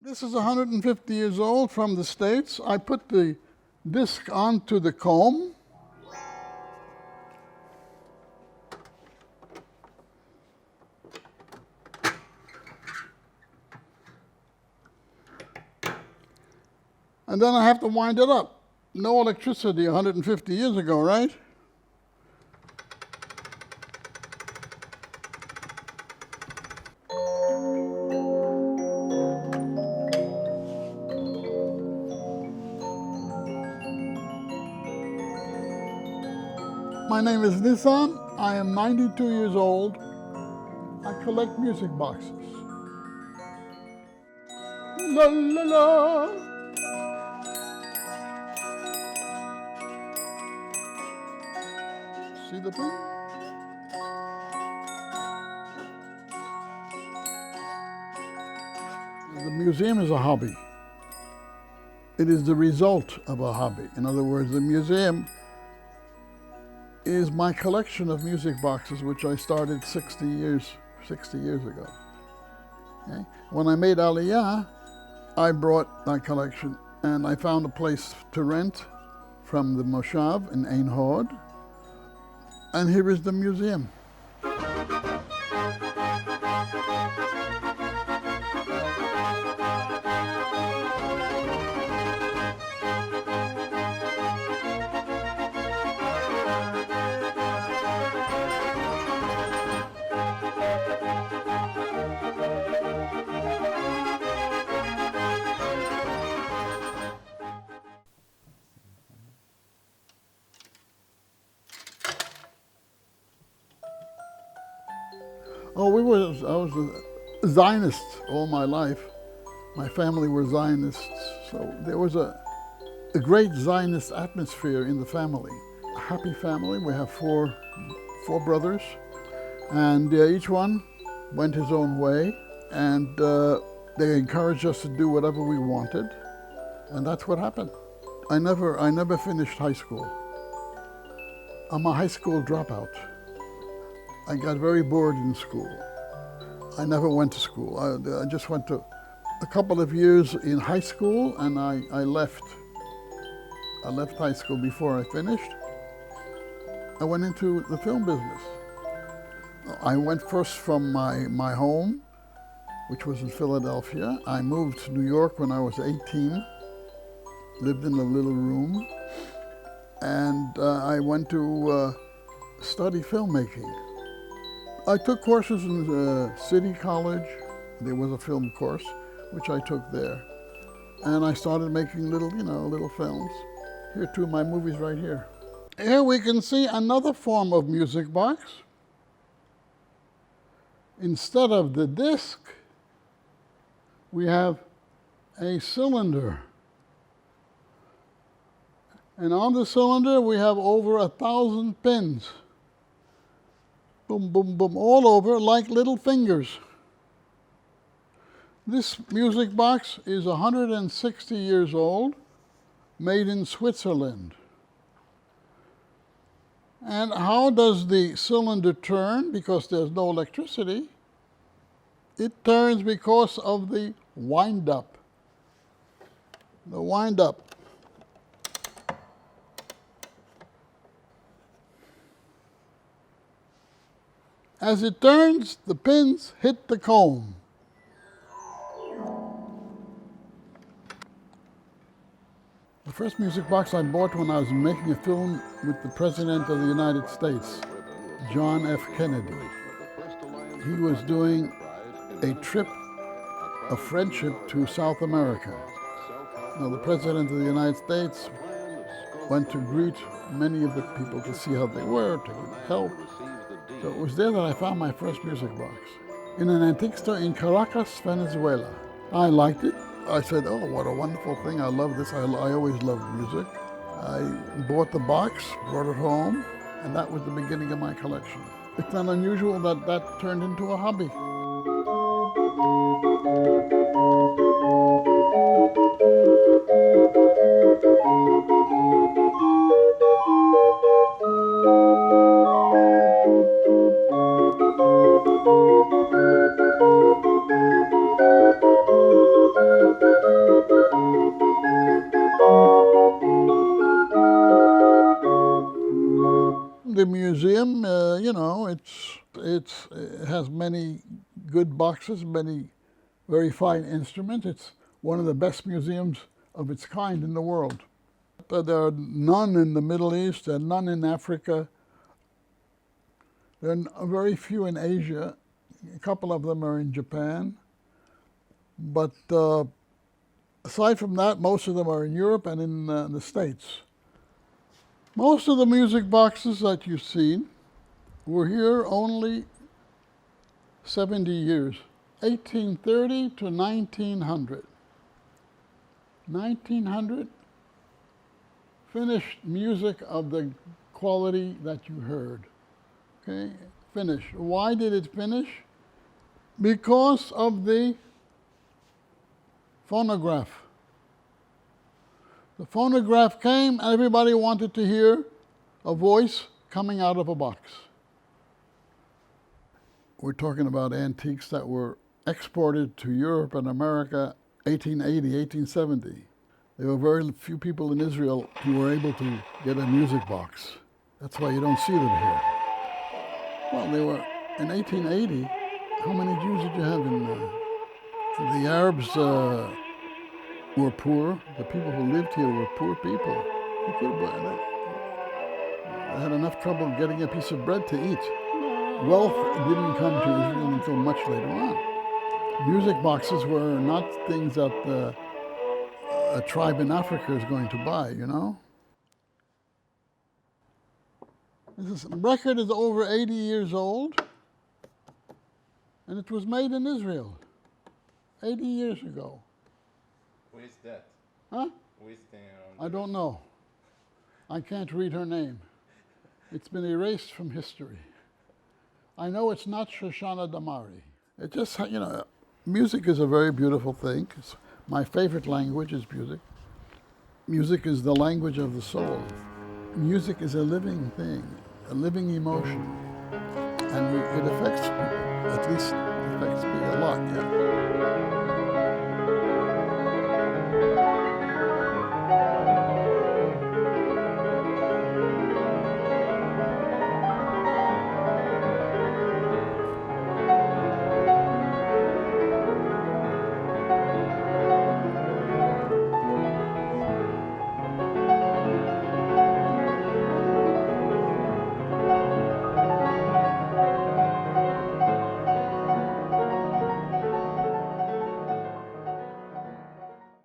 This is 150 years old from the States. I put the disc onto the comb. And then I have to wind it up. No electricity 150 years ago, right? My name is Nissan. I am 92 years old. I collect music boxes. La la la. See the thing? The museum is a hobby. It is the result of a hobby. In other words, the museum is my collection of music boxes, which I started 60 years ago. Okay? When I made Aliyah, I brought my collection and I found a place to rent from the Moshav in Ein Hod, and here is the museum. I was a Zionist all my life. My family were Zionists, so there was a great Zionist atmosphere in the family. A happy family. We have four brothers, and each one went his own way, and they encouraged us to do whatever we wanted, and that's what happened. I never finished high school. I'm a high school dropout. I got very bored in school. I never went to school. I just went to a couple of years in high school, and I left. I left high school before I finished. I went into the film business. I went first from my home, which was in Philadelphia. I moved to New York when I was 18, lived in a little room, and I went to study filmmaking. I took courses in City College. There was a film course, which I took there. And I started making little films. Here are two of my movies right here. Here we can see another form of music box. Instead of the disc, we have a cylinder. And on the cylinder, we have over 1,000 pins. Boom, boom, boom, all over like little fingers. This music box is 160 years old, made in Switzerland. And how does the cylinder turn? Because there's no electricity. It turns because of the wind-up. The wind-up. As it turns, the pins hit the comb. The first music box I bought when I was making a film with the President of the United States, John F. Kennedy. He was doing a trip of friendship to South America. Now, the President of the United States went to greet many of the people to see how they were, to get help. So it was there that I found my first music box, in an antique store in Caracas, Venezuela. I liked it. I said, oh, what a wonderful thing. I love this. I always loved music. I bought the box, brought it home, and that was the beginning of my collection. It's not unusual that that turned into a hobby. The museum, it has many good boxes, many very fine instruments. It's one of the best museums of its kind in the world. But there are none in the Middle East and none in Africa. There are very few in Asia. A couple of them are in Japan. But aside from that, most of them are in Europe and in the States. Most of the music boxes that you've seen were here only 70 years, 1830 to 1900. 1900, finished music of the quality that you heard. Okay, finished. Why did it finish? Because of the phonograph. The phonograph came and everybody wanted to hear a voice coming out of a box. We're talking about antiques that were exported to Europe and America 1880, 1870. There were very few people in Israel who were able to get a music box. That's why you don't see them here. Well, they were, in 1880, how many Jews did you have in the Arabs were poor. The people who lived here were poor people. They had enough trouble getting a piece of bread to eat. Wealth didn't come to Israel until much later on. Music boxes were not things that a tribe in Africa is going to buy, you know? This record is over 80 years old, and it was made in Israel 80 years ago. Who is that? Huh? Who is the, I don't know. I can't read her name. It's been erased from history. I know it's not Shoshana Damari. It just, music is a very beautiful thing. My favorite language is music. Music is the language of the soul. Music is a living thing, a living emotion. And it affects people. At least it affects me a lot, yeah.